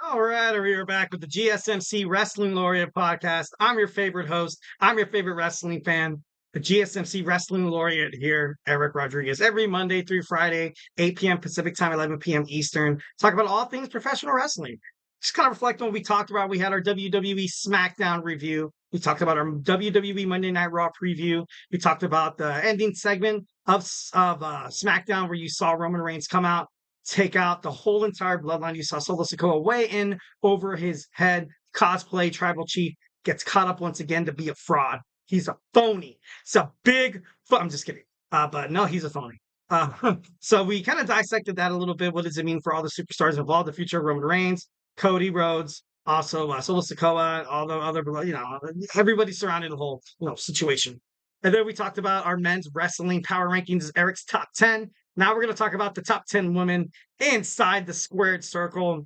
All right, we are back with the GSMC Wrestling Laureate podcast. I'm your favorite host. I'm your favorite wrestling fan, the GSMC Wrestling Laureate here, Eric Rodriguez, every Monday through Friday, 8 p.m. Pacific time, 11 p.m. Eastern. Talk about all things professional wrestling. Just kind of reflect on what we talked about. We had our WWE SmackDown review. We talked about our WWE Monday Night Raw preview. We talked about the ending segment of SmackDown where you saw Roman Reigns come out, take out the whole entire bloodline. You saw Solo Sikoa weigh in over his head. Cosplay Tribal Chief gets caught up once again to be a fraud. He's a phony. It's a big. I'm just kidding. But no, he's a phony. So we kind of dissected that a little bit. What does it mean for all the superstars involved? The future of Roman Reigns, Cody Rhodes, also Solo Sikoa, all the other, everybody surrounding the whole, situation. And then we talked about our men's wrestling power rankings, Eric's top 10. Now we're going to talk about the top 10 women inside the squared circle.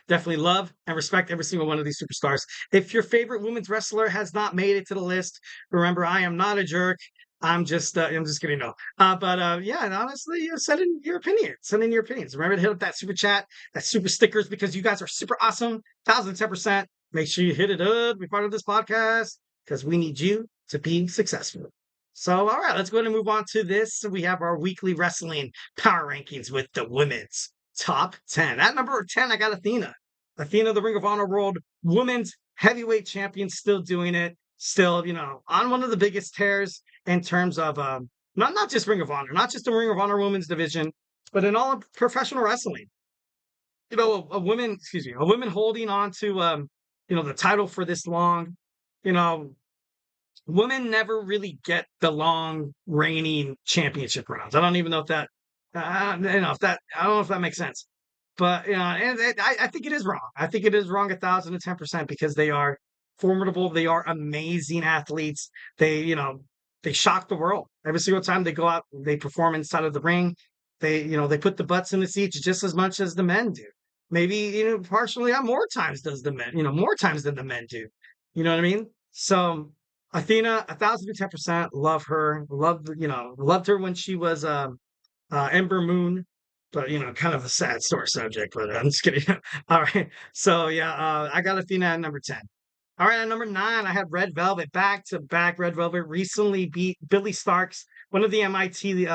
Definitely love and respect every single one of these superstars. If your favorite women's wrestler has not made it to the list, remember, I am not a jerk. I'm just kidding. No. Yeah, and honestly, send in your opinions. Send in your opinions. Remember to hit up that super chat, that super stickers, because you guys are super awesome. 1010%. Make sure you hit it up. Be part of this podcast because we need you to be successful. So, all right, let's go ahead and move on to this. We have our weekly wrestling power rankings with the women's top 10. At number 10, I got Athena. Athena, the Ring of Honor World Women's Heavyweight Champion, still doing it. Still, on one of the biggest tears in terms of not just Ring of Honor, not just the Ring of Honor Women's division, but in all of professional wrestling. A woman holding on to the title for this long, women never really get the long reigning championship rounds. I don't even know if that, I don't know if that makes sense. But I think it is wrong. I think it is wrong 1,010% because they are formidable. They are amazing athletes. They shock the world every single time they go out. They perform inside of the ring. They put the butts in the seats just as much as the men do. Maybe partially on more times does the men. More times than the men do. You know what I mean? So Athena, 1,010%. Love her. Loved her when she was Ember Moon. But kind of a sad sore subject. But I'm just kidding. All right. So yeah, I got Athena at number 10. All right, at number 9, I have Red Velvet. Back-to-back Red Velvet recently beat Billy Starks, one of the MIT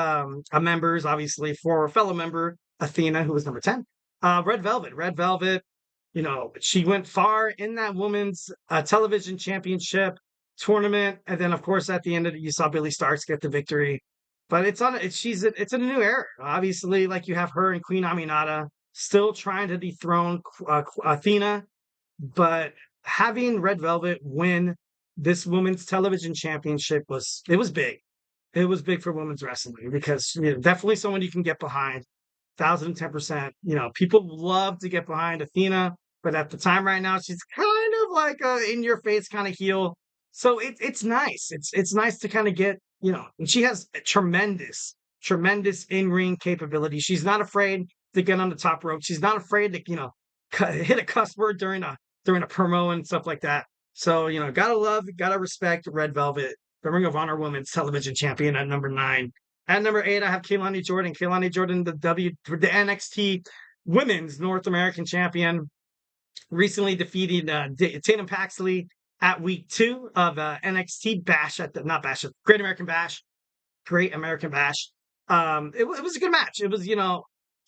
members, obviously, for a fellow member, Athena, who was number 10. Red Velvet, she went far in that women's television championship tournament. And then, of course, at the end of it, you saw Billy Starks get the victory. But it's a new era. Obviously, like you have her and Queen Aminata still trying to dethrone Athena. But having Red Velvet win this women's television championship was big. It was big for women's wrestling because definitely someone you can get behind. 1,010%. People love to get behind Athena, but at the time right now, she's kind of like a in your face kind of heel. So it's nice. It's nice to kind of get, and she has tremendous in-ring capability. She's not afraid to get on the top rope. She's not afraid to, hit a cuss word during a promo and stuff like that. So, gotta respect Red Velvet, the Ring of Honor Women's Television Champion at number 9. At number 8, I have Kaani Jordan. Kaani Jordan, the NXT Women's North American Champion, recently defeated Tatum Paxley at week 2 of NXT Great American Bash. Great American Bash. It was a good match. It was,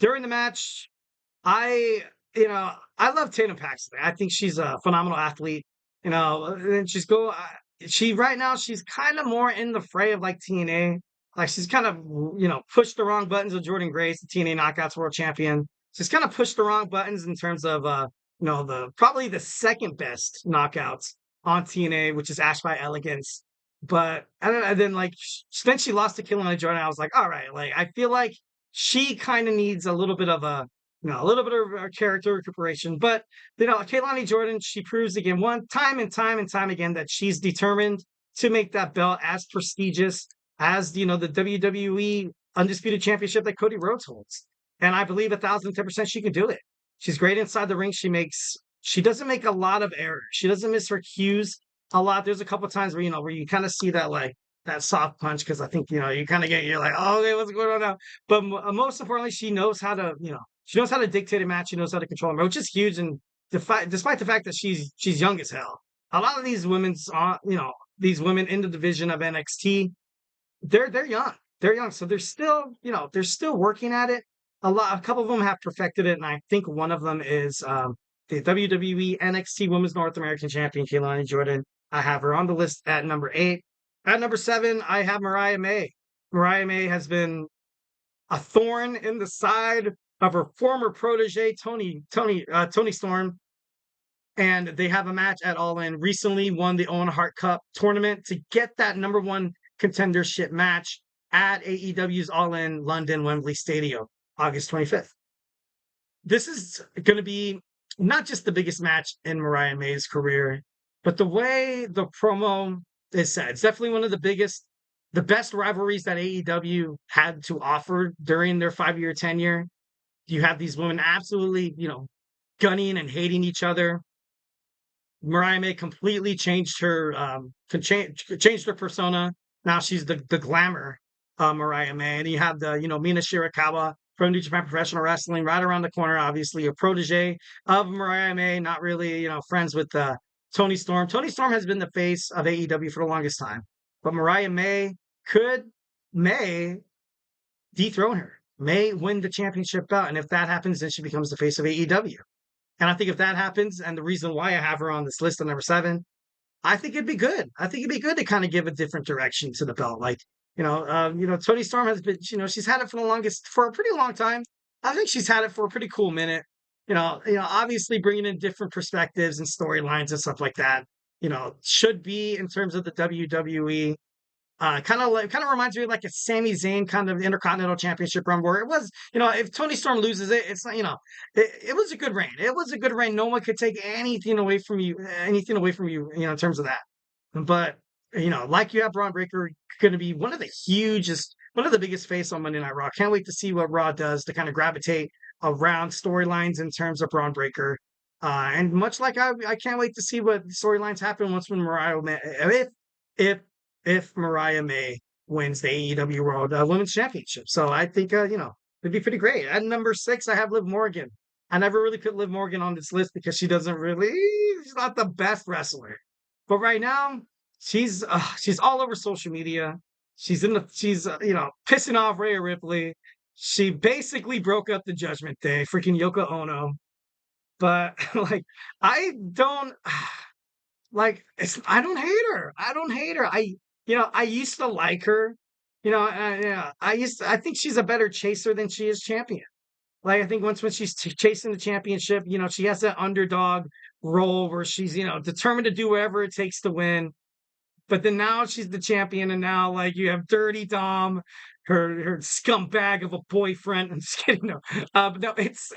during the match, I love Tatum Paxley. I think she's a phenomenal athlete. And right now she's kind of more in the fray of like TNA. Like she's kind of, pushed the wrong buttons with Jordynne Grace, the TNA Knockouts World Champion. She's kind of pushed the wrong buttons in terms of, probably the second best knockouts on TNA, which is Ash by Elegance. But I don't know. And then she lost to Kaani Jordan. I was like, all right, I feel like she kind of needs a little bit of a character recuperation. But, Kaani Jordan, she proves again, time and time again, that she's determined to make that belt as prestigious as, the WWE Undisputed Championship that Cody Rhodes holds. And I believe 1,010% she can do it. She's great inside the ring. She doesn't make a lot of errors. She doesn't miss her cues a lot. There's a couple of times where you kind of see that, that soft punch, because I think, you kind of you're like, oh, okay, what's going on now? But most importantly, she knows how to, She knows how to dictate a match. She knows how to control a match, which is huge. And despite the fact that she's young as hell, a lot of these these women in the division of NXT, they're young. They're young, so they're still working at it. A couple of them have perfected it, and I think one of them is the WWE NXT Women's North American Champion Kaani Jordan. I have her on the list at number 8. At number 7, I have Mariah May. Mariah May has been a thorn in the side of her former protege Tony Storm, and they have a match at All In. Recently won the Owen Hart Cup tournament to get that number 1 contendership match at AEW's All In London Wembley Stadium, August 25th. This is going to be not just the biggest match in Mariah May's career, but the way the promo is said. It's definitely one of the best rivalries that AEW had to offer during their 5-year tenure. You have these women absolutely, gunning and hating each other. Mariah May completely changed her changed her persona. Now she's the glamour Mariah May. And you have the, Mina Shirakawa from New Japan Professional Wrestling right around the corner, obviously a protege of Mariah May, not really, friends with Tony Storm. Tony Storm has been the face of AEW for the longest time. But Mariah May may dethrone her, may win the championship belt. And if that happens, then she becomes the face of AEW. And I think if that happens, and the reason why I have her on this list at number 7, I think it'd be good. I think it'd be good to kind of give a different direction to the belt. Like, Tony Storm has been, she's had it for a pretty long time. I think she's had it for a pretty cool minute. Obviously bringing in different perspectives and storylines and stuff like that. Should be in terms of the WWE. Kind of reminds me of like a Sami Zayn kind of Intercontinental Championship run where it was, if Tony Storm loses it, it's not, it was a good reign. It was a good reign. No one could take anything away from you, in terms of that. But, like you have Braun Breaker going to be one of the biggest face on Monday Night Raw. Can't wait to see what Raw does to kind of gravitate around storylines in terms of Braun Breaker. And much like I can't wait to see what storylines happen when Mariah May, if Mariah May wins the AEW World Women's Championship. So I think, it'd be pretty great. At number 6, I have Liv Morgan. I never really put Liv Morgan on this list because she's not the best wrestler. But right now, she's all over social media. She's pissing off Rhea Ripley. She basically broke up the Judgment Day, freaking Yoko Ono. But I don't hate her. I don't hate her. I used to like her. I think she's a better chaser than she is champion. Like, I think when she's chasing the championship, she has that underdog role where she's, determined to do whatever it takes to win. But then now she's the champion, and now you have Dirty Dom, her scumbag of a boyfriend. I'm just kidding. No, no, it's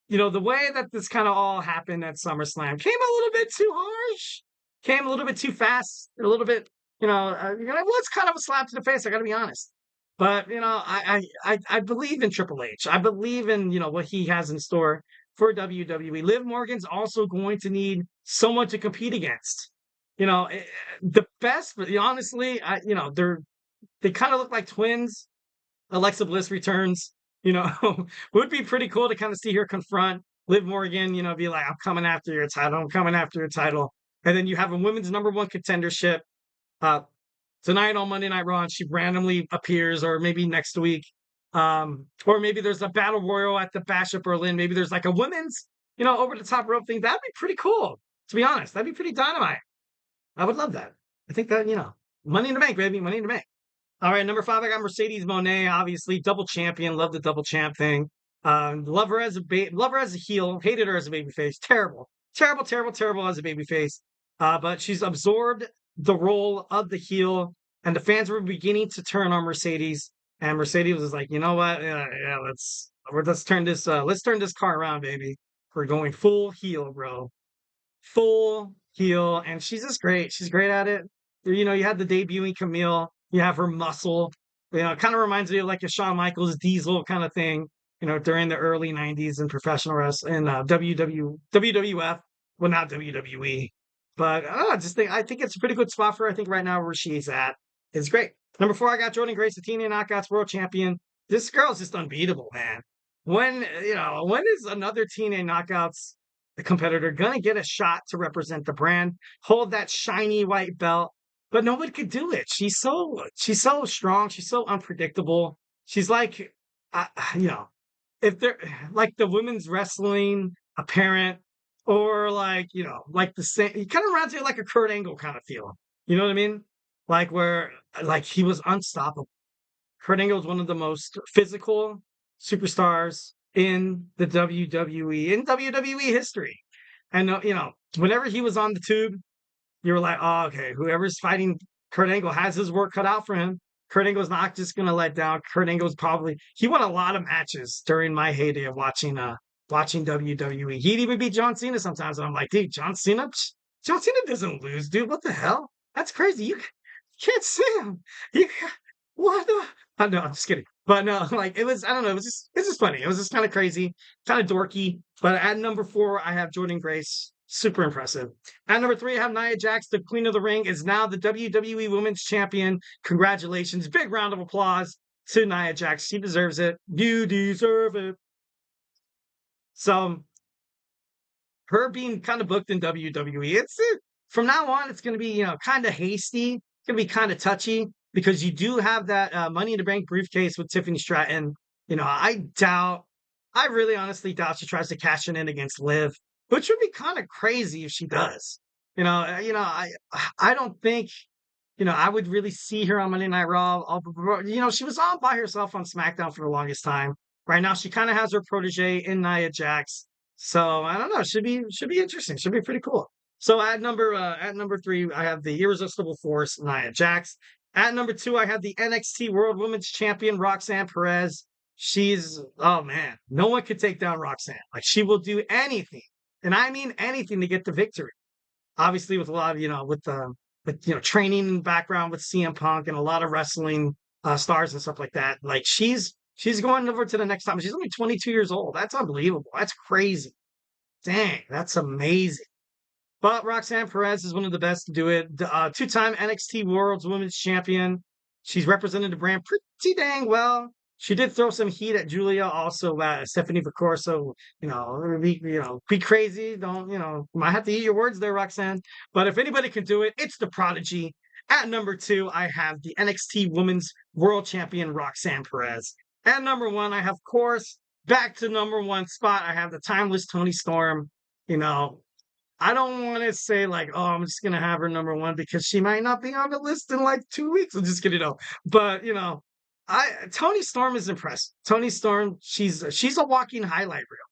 the way that this kind of all happened at SummerSlam came a little bit too harsh, came a little bit too fast, a little bit, it was kind of a slap to the face. I got to be honest. But, I believe in Triple H. I believe in, what he has in store for WWE. Liv Morgan's also going to need someone to compete against. The best, but honestly, they kind of look like twins. Alexa Bliss returns. Would be pretty cool to kind of see her confront Liv Morgan, be like, I'm coming after your title. And then you have a women's number 1 contendership tonight on Monday Night Raw, and she randomly appears, or maybe next week. Or maybe there's a battle royal at the Bash at Berlin. Maybe there's like a women's, over the top rope thing. That'd be pretty cool, to be honest. That'd be pretty dynamite. I would love that. I think that, Money in the Bank, baby. Money in the Bank. All right, number 5, I got Mercedes Monae, obviously double champion. Love the double champ thing. Love her as a heel. Hated her as a babyface. Terrible as a babyface. But she's absorbed the role of the heel, and the fans were beginning to turn on Mercedes. And Mercedes was like, you know what? Let's turn this car around, baby. We're going full heel, bro. Full heel, and she's just great. She's great at it. You had the debuting Camille. You have her muscle. It kind of reminds me of like a Shawn Michaels Diesel kind of thing, during the early 90s in professional wrestling, in WWF. Well, not WWE. But I think it's a pretty good spot for her. I think right now where she's at is great. Number 4, I got Jordynne Grace, the TNA Knockouts World Champion. This girl's just unbeatable, man. when is another TNA Knockouts competitor gonna get a shot to represent the brand, hold that shiny white belt? But nobody could do it. She's so strong. She's so unpredictable. She's like, uh, you know, if they're like the women's wrestling apparent, or like like the same. He kind of reminds me of like a Kurt Angle kind of feel. You know what I mean? Like where like he was unstoppable. Kurt Angle is one of the most physical superstars in the WWE in WWE history. And whenever he was on the tube, you were like, oh, okay, whoever's fighting Kurt Angle has his work cut out for him. Kurt Angle's not just gonna let down. Kurt Angle's probably he won a lot of matches during my heyday of watching WWE. He'd even beat John Cena sometimes, and I'm like, dude, John Cena doesn't lose, dude. What the hell? That's crazy. You can't see him. You what the? No, I'm just kidding. But no, like it was. I don't know. It's just funny. It was just kind of crazy, kind of dorky. But at number 4, I have Jordynne Grace. Super impressive. At number 3, I have Nia Jax, the Queen of the Ring, is now the WWE Women's Champion. Congratulations. Big round of applause to Nia Jax. She deserves it. You deserve it. So her being kind of booked in WWE, from now on, it's going to be, kind of hasty. It's going to be kind of touchy because you do have that Money in the Bank briefcase with Tiffany Stratton. I really honestly doubt she tries to cash it in against Liv, which would be kind of crazy if she does. I don't think, I would really see her on Monday Night Raw. She was on by herself on SmackDown for the longest time. Right now, she kind of has her protege in Nia Jax. So I don't know. Should be interesting. Should be pretty cool. So at number 3, I have the irresistible force, Nia Jax. At number 2, I have the NXT World Women's Champion, Roxanne Perez. Oh man, no one could take down Roxanne. Like she will do anything, and I mean anything to get the victory. Obviously, with a lot of with training background with CM Punk and a lot of wrestling stars and stuff like that. Like she's going over to the next time. She's only 22 years old. That's unbelievable. That's crazy. Dang, that's amazing. But Roxanne Perez is one of the best to do it. 2-time NXT World's Women's Champion. She's represented the brand pretty dang well. She did throw some heat at Julia, also Stephanie Vacore. So be crazy. Don't might have to eat your words there, Roxanne. But if anybody can do it, it's the Prodigy. At number 2, I have the NXT Women's World Champion Roxanne Perez. At number 1, I have, of course, back to number 1 spot. I have the timeless Toni Storm. I don't want to say like, oh, I'm just gonna have her number 1 because she might not be on the list in like 2 weeks. I'm just kidding, but Toni Storm is impressive. Toni Storm, she's a walking highlight reel,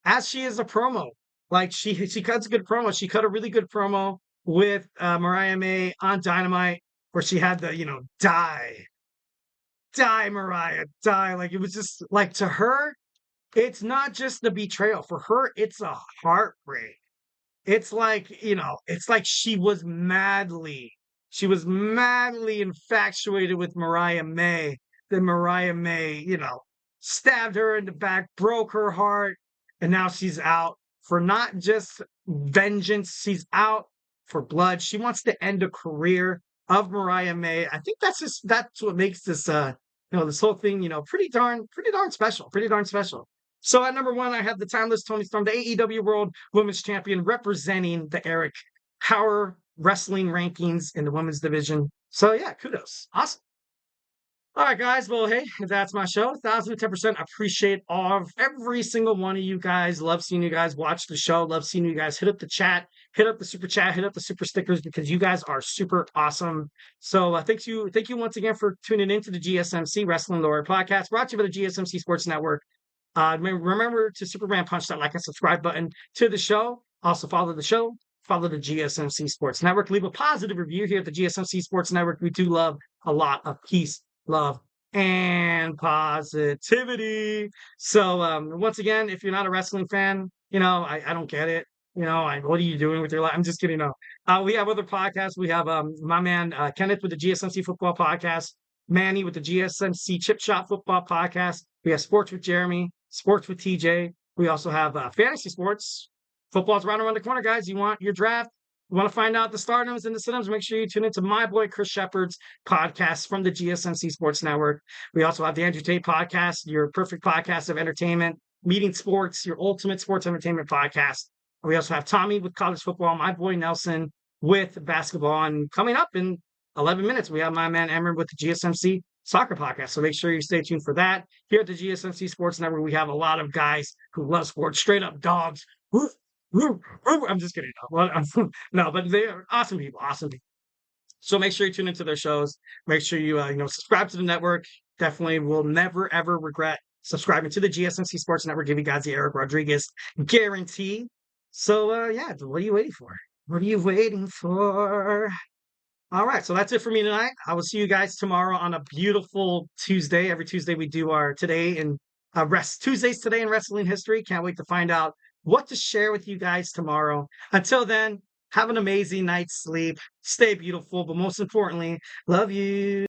as she is a promo. Like she cuts a good promo. She cut a really good promo with Mariah May on Dynamite, where she had the die Mariah, die. Like it was just like to her, it's not just the betrayal. For her, it's a heartbreak. It's like she was madly infatuated with Mariah May. Then Mariah May, stabbed her in the back, broke her heart, and now she's out for not just vengeance, she's out for blood. She wants to end a career of Mariah May. I think that's what makes this whole thing, pretty darn special, pretty darn special. So at number 1, I have the timeless Toni Storm, the AEW World Women's Champion, representing the Eric Power Wrestling rankings in the women's division. So yeah, kudos. Awesome. All right, guys. Well, hey, that's my show. 1,010%. Appreciate every single one of you guys. Love seeing you guys watch the show. Love seeing you guys hit up the chat, hit up the super chat, hit up the super stickers, because you guys are super awesome. So thank you once again for tuning in to the GSMC Wrestling Laureate podcast, brought to you by the GSMC Sports Network. Remember to Superman punch that like and subscribe button to the show. Also follow the show. Follow the GSMC Sports Network. Leave a positive review here at the GSMC Sports Network. We do love a lot of peace, love, and positivity. So once again, if you're not a wrestling fan, I don't get it. What are you doing with your life? I'm just kidding. No. We have other podcasts. We have my man Kenneth with the GSMC Football Podcast, Manny with the GSMC Chip Shot Football Podcast. We have Sports with Jeremy, Sports with TJ. We also have fantasy sports. Football's right around the corner, guys. You want your draft? You want to find out the stardoms and the sit-ups? Make sure you tune into my boy Chris Shepard's podcast from the GSMC Sports Network. We also have the Andrew Tate podcast, your perfect podcast of entertainment. Meeting Sports, your ultimate sports entertainment podcast. We also have Tommy with college football, my boy Nelson with basketball. And coming up in 11 minutes, we have my man Emmer with the GSMC Soccer Podcast. So make sure you stay tuned for that. Here at the GSMC Sports Network, we have a lot of guys who love sports, straight up dogs. I'm just kidding. No, but they are awesome people, awesome people. So make sure you tune into their shows. Make sure you subscribe to the network. Definitely will never ever regret subscribing to the GSMC Sports Network. Give you guys the Eric Rodriguez guarantee. So yeah, what are you waiting for? What are you waiting for? All right, so that's it for me tonight. I will see you guys tomorrow on a beautiful Tuesday. Every Tuesday we do our today and Tuesdays today in wrestling history. Can't wait to find out what to share with you guys tomorrow. Until then, have an amazing night's sleep. Stay beautiful, but most importantly, love you.